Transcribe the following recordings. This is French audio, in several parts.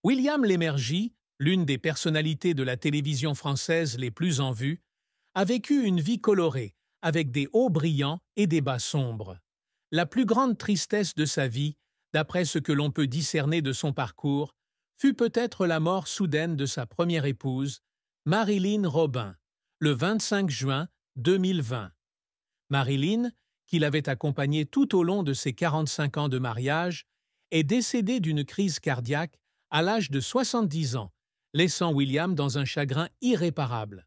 William Lémergie, l'une des personnalités de la télévision française les plus en vue, a vécu une vie colorée, avec des hauts brillants et des bas sombres. La plus grande tristesse de sa vie, d'après ce que l'on peut discerner de son parcours, fut peut-être la mort soudaine de sa première épouse, Marilyn Robin, le 25 juin 2020. Marilyn, qui l'avait accompagné tout au long de ses 45 ans de mariage, est décédée d'une crise cardiaque à l'âge de 70 ans, laissant William dans un chagrin irréparable.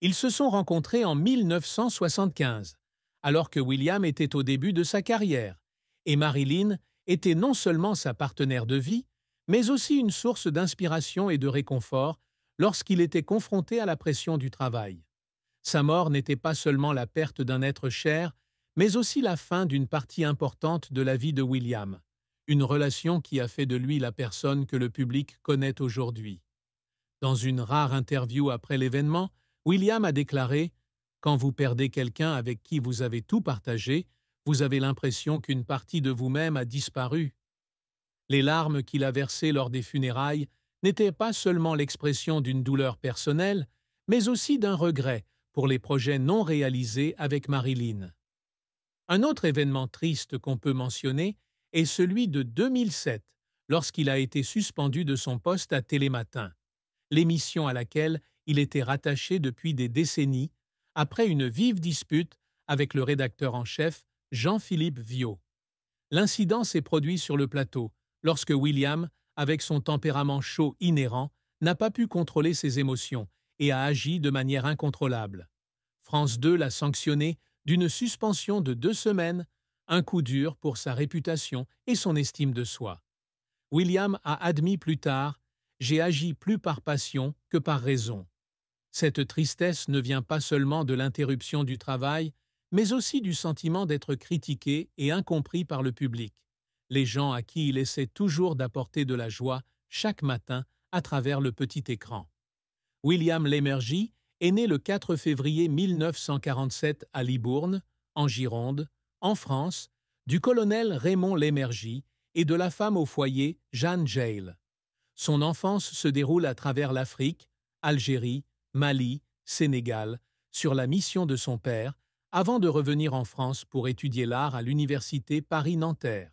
Ils se sont rencontrés en 1975, alors que William était au début de sa carrière, et Marilyn était non seulement sa partenaire de vie, mais aussi une source d'inspiration et de réconfort lorsqu'il était confronté à la pression du travail. Sa mort n'était pas seulement la perte d'un être cher, mais aussi la fin d'une partie importante de la vie de William, une relation qui a fait de lui la personne que le public connaît aujourd'hui. Dans une rare interview après l'événement, William a déclaré « Quand vous perdez quelqu'un avec qui vous avez tout partagé, vous avez l'impression qu'une partie de vous-même a disparu. » Les larmes qu'il a versées lors des funérailles n'étaient pas seulement l'expression d'une douleur personnelle, mais aussi d'un regret pour les projets non réalisés avec Marilyn. Un autre événement triste qu'on peut mentionner est celui de 2007, lorsqu'il a été suspendu de son poste à Télématin, l'émission à laquelle il était rattaché depuis des décennies, après une vive dispute avec le rédacteur en chef Jean-Philippe Viau. L'incident s'est produit sur le plateau, lorsque William, avec son tempérament chaud inhérent, n'a pas pu contrôler ses émotions et a agi de manière incontrôlable. France 2 l'a sanctionné d'une suspension de 2 semaines, un coup dur pour sa réputation et son estime de soi. William a admis plus tard « J'ai agi plus par passion que par raison ». Cette tristesse ne vient pas seulement de l'interruption du travail, mais aussi du sentiment d'être critiqué et incompris par le public, les gens à qui il essaie toujours d'apporter de la joie chaque matin à travers le petit écran. William Lémergie est né le 4 février 1947 à Libourne, en Gironde, en France, du colonel Raymond Lémergie et de la femme au foyer Jeanne Jaille. Son enfance se déroule à travers l'Afrique, Algérie, Mali, Sénégal, sur la mission de son père, avant de revenir en France pour étudier l'art à l'université Paris-Nanterre.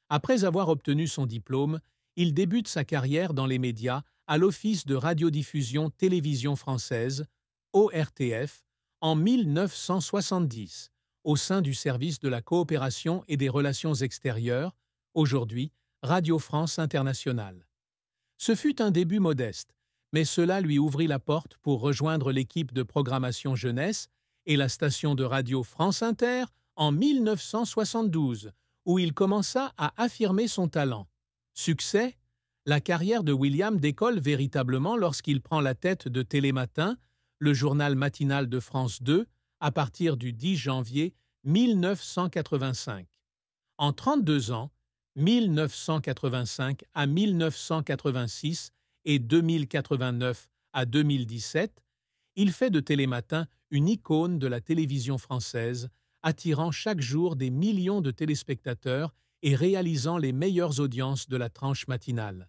Après avoir obtenu son diplôme, il débute sa carrière dans les médias à l'Office de radiodiffusion télévision française, ORTF, en 1970, au sein du service de la coopération et des relations extérieures, aujourd'hui Radio France Internationale. Ce fut un début modeste, mais cela lui ouvrit la porte pour rejoindre l'équipe de programmation jeunesse et la station de radio France Inter en 1972, où il commença à affirmer son talent. Succès, la carrière de William décolle véritablement lorsqu'il prend la tête de Télématin, le journal matinal de France 2, à partir du 10 janvier 1985. En 32 ans, 1985 à 1986 et 2089 à 2017, il fait de Télématin une icône de la télévision française, attirant chaque jour des millions de téléspectateurs et réalisant les meilleures audiences de la tranche matinale.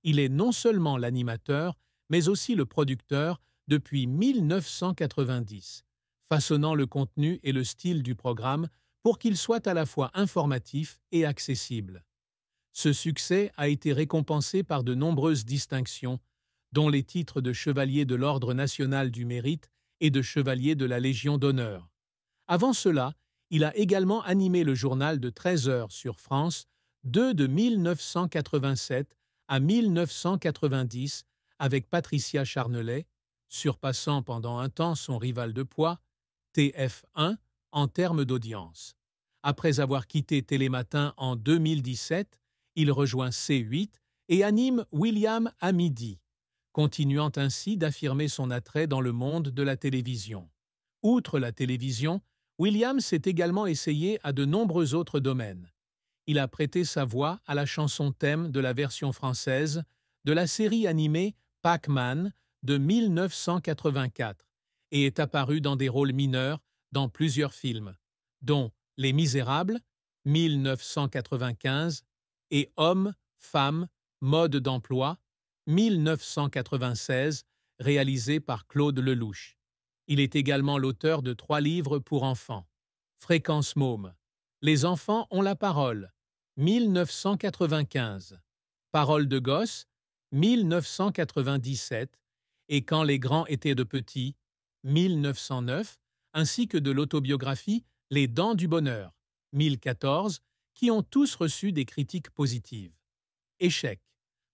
Il est non seulement l'animateur, mais aussi le producteur depuis 1990, façonnant le contenu et le style du programme pour qu'il soit à la fois informatif et accessible. Ce succès a été récompensé par de nombreuses distinctions, dont les titres de chevalier de l'Ordre national du mérite et de chevalier de la Légion d'honneur. Avant cela, il a également animé le journal de 13 heures sur France 2 de 1987 à 1990 avec Patricia Charnelet, surpassant pendant un temps son rival de poids, TF1, en termes d'audience. Après avoir quitté Télématin en 2017, il rejoint C8 et anime William à midi, continuant ainsi d'affirmer son attrait dans le monde de la télévision. Outre la télévision, William s'est également essayé à de nombreux autres domaines. Il a prêté sa voix à la chanson thème de la version française de la série animée Pac-Man de 1984 et est apparu dans des rôles mineurs dans plusieurs films, dont Les Misérables, 1995, et Hommes, Femmes, Mode d'emploi, 1996, réalisé par Claude Lelouch. Il est également l'auteur de 3 livres pour enfants. Fréquence Môme. Les enfants ont la parole, 1995. Parole de gosse, 1997. Et Quand les grands étaient de petits, 1909, ainsi que de l'autobiographie Les Dents du bonheur, 1014, qui ont tous reçu des critiques positives. Échec.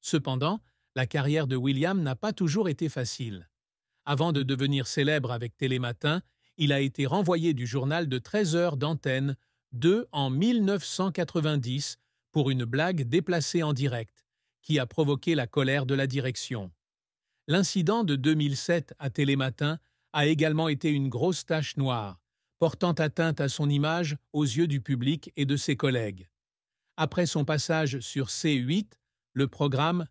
Cependant, la carrière de William n'a pas toujours été facile. Avant de devenir célèbre avec Télématin, il a été renvoyé du journal de 13 heures d'antenne 2 en 1990 pour une blague déplacée en direct, qui a provoqué la colère de la direction. L'incident de 2007 à Télématin a également été une grosse tache noire, portant atteinte à son image aux yeux du public et de ses collègues. Après son passage sur C8, le programme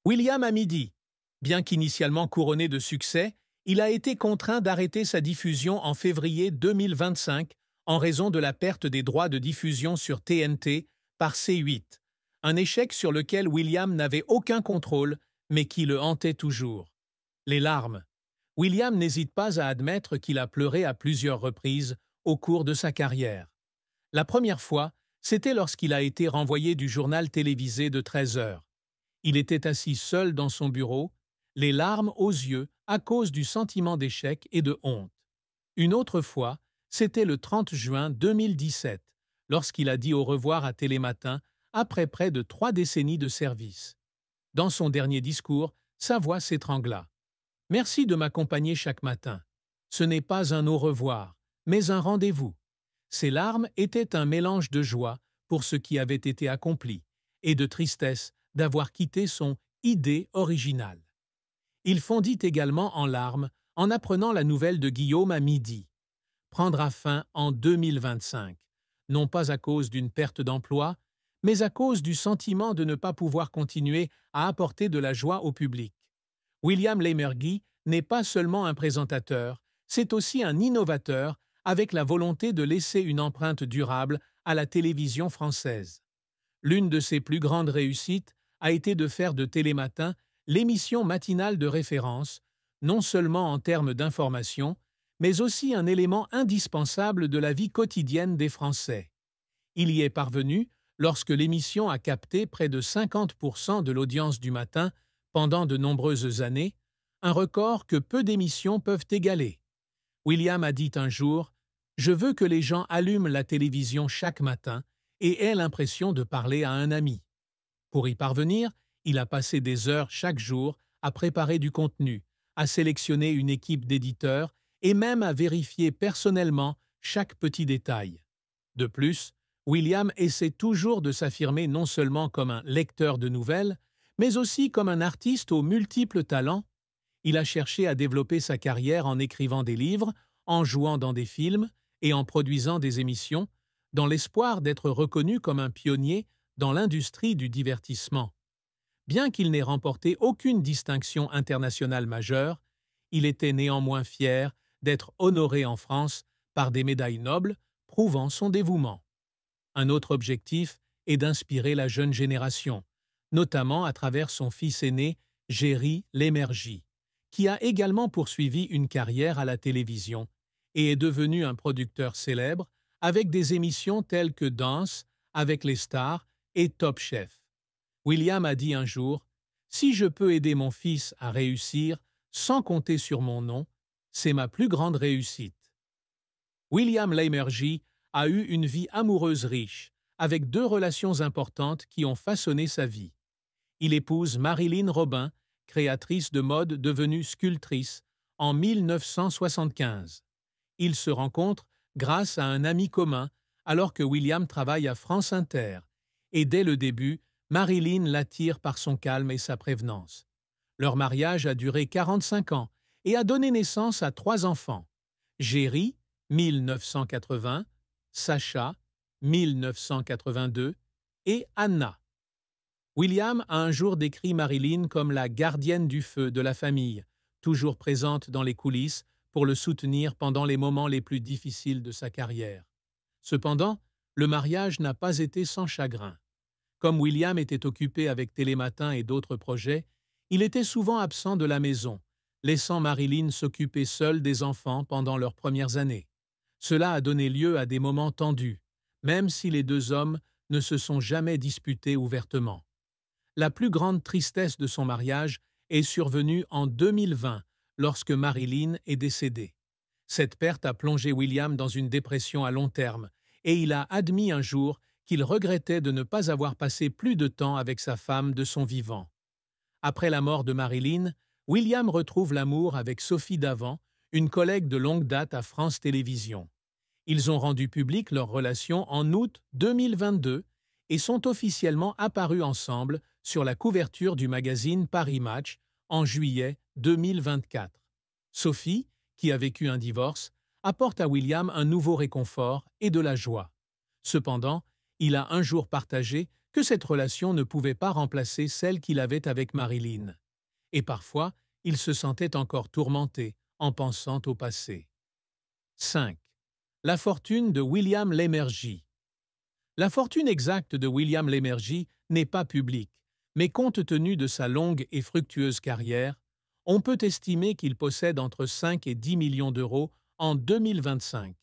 William à midi. Bien qu'initialement couronné de succès, il a été contraint d'arrêter sa diffusion en février 2025 en raison de la perte des droits de diffusion sur TNT par C8, un échec sur lequel William n'avait aucun contrôle, mais qui le hantait toujours. Les larmes. William n'hésite pas à admettre qu'il a pleuré à plusieurs reprises au cours de sa carrière. La première fois, c'était lorsqu'il a été renvoyé du journal télévisé de 13 heures. Il était assis seul dans son bureau, les larmes aux yeux à cause du sentiment d'échec et de honte. Une autre fois, c'était le 30 juin 2017, lorsqu'il a dit au revoir à Télématin après près de 3 décennies de service. Dans son dernier discours, sa voix s'étrangla. « Merci de m'accompagner chaque matin. Ce n'est pas un au revoir, mais un rendez-vous. » Ses larmes étaient un mélange de joie pour ce qui avait été accompli et de tristesse d'avoir quitté son idée originale. Il fondit également en larmes en apprenant la nouvelle de Guillaume à midi. Prendra fin en 2025, non pas à cause d'une perte d'emploi, mais à cause du sentiment de ne pas pouvoir continuer à apporter de la joie au public. William Lémergie n'est pas seulement un présentateur, c'est aussi un innovateur avec la volonté de laisser une empreinte durable à la télévision française. L'une de ses plus grandes réussites a été de faire de Télématin l'émission matinale de référence, non seulement en termes d'information, mais aussi un élément indispensable de la vie quotidienne des Français. Il y est parvenu lorsque l'émission a capté près de 50% de l'audience du matin pendant de nombreuses années, un record que peu d'émissions peuvent égaler. William a dit un jour « Je veux que les gens allument la télévision chaque matin et aient l'impression de parler à un ami. » Pour y parvenir, il a passé des heures chaque jour à préparer du contenu, à sélectionner une équipe d'éditeurs et même à vérifier personnellement chaque petit détail. De plus, William essaie toujours de s'affirmer non seulement comme un lecteur de nouvelles, mais aussi comme un artiste aux multiples talents. Il a cherché à développer sa carrière en écrivant des livres, en jouant dans des films et en produisant des émissions, dans l'espoir d'être reconnu comme un pionnier dans l'industrie du divertissement. Bien qu'il n'ait remporté aucune distinction internationale majeure, il était néanmoins fier d'être honoré en France par des médailles nobles prouvant son dévouement. Un autre objectif est d'inspirer la jeune génération, notamment à travers son fils aîné, Géry Lémergie, qui a également poursuivi une carrière à la télévision et est devenu un producteur célèbre avec des émissions telles que Danse avec les stars et Top Chef. William a dit un jour « Si je peux aider mon fils à réussir sans compter sur mon nom, c'est ma plus grande réussite. » William Lémergie a eu une vie amoureuse riche, avec 2 relations importantes qui ont façonné sa vie. Il épouse Marilyn Robin, créatrice de mode devenue sculptrice, en 1975. Ils se rencontrent grâce à un ami commun alors que William travaille à France Inter, et dès le début, Marilyn l'attire par son calme et sa prévenance. Leur mariage a duré 45 ans et a donné naissance à 3 enfants. Géry, 1980, Sacha, 1982 et Anna. William a un jour décrit Marilyn comme la gardienne du feu de la famille, toujours présente dans les coulisses pour le soutenir pendant les moments les plus difficiles de sa carrière. Cependant, le mariage n'a pas été sans chagrin. Comme William était occupé avec Télématin et d'autres projets, il était souvent absent de la maison, laissant Marilyn s'occuper seule des enfants pendant leurs premières années. Cela a donné lieu à des moments tendus, même si les deux hommes ne se sont jamais disputés ouvertement. La plus grande tristesse de son mariage est survenue en 2020, lorsque Marilyn est décédée. Cette perte a plongé William dans une dépression à long terme, et il a admis un jour qu'il regrettait de ne pas avoir passé plus de temps avec sa femme de son vivant. Après la mort de Marilyn, William retrouve l'amour avec Sophie Davant, une collègue de longue date à France Télévisions. Ils ont rendu publique leur relation en août 2022 et sont officiellement apparus ensemble sur la couverture du magazine Paris Match en juillet 2024. Sophie, qui a vécu un divorce, apporte à William un nouveau réconfort et de la joie. Cependant, il a un jour partagé que cette relation ne pouvait pas remplacer celle qu'il avait avec Marilyn. Et parfois, il se sentait encore tourmenté en pensant au passé. 5. La fortune de William Lémergie. La fortune exacte de William Lémergie n'est pas publique, mais compte tenu de sa longue et fructueuse carrière, on peut estimer qu'il possède entre 5 et 10 millions d'euros en 2025.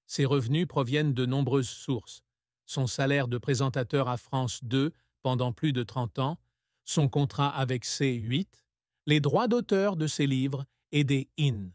Ses revenus proviennent de nombreuses sources: son salaire de présentateur à France 2 pendant plus de 30 ans, son contrat avec C8, les droits d'auteur de ses livres et des in.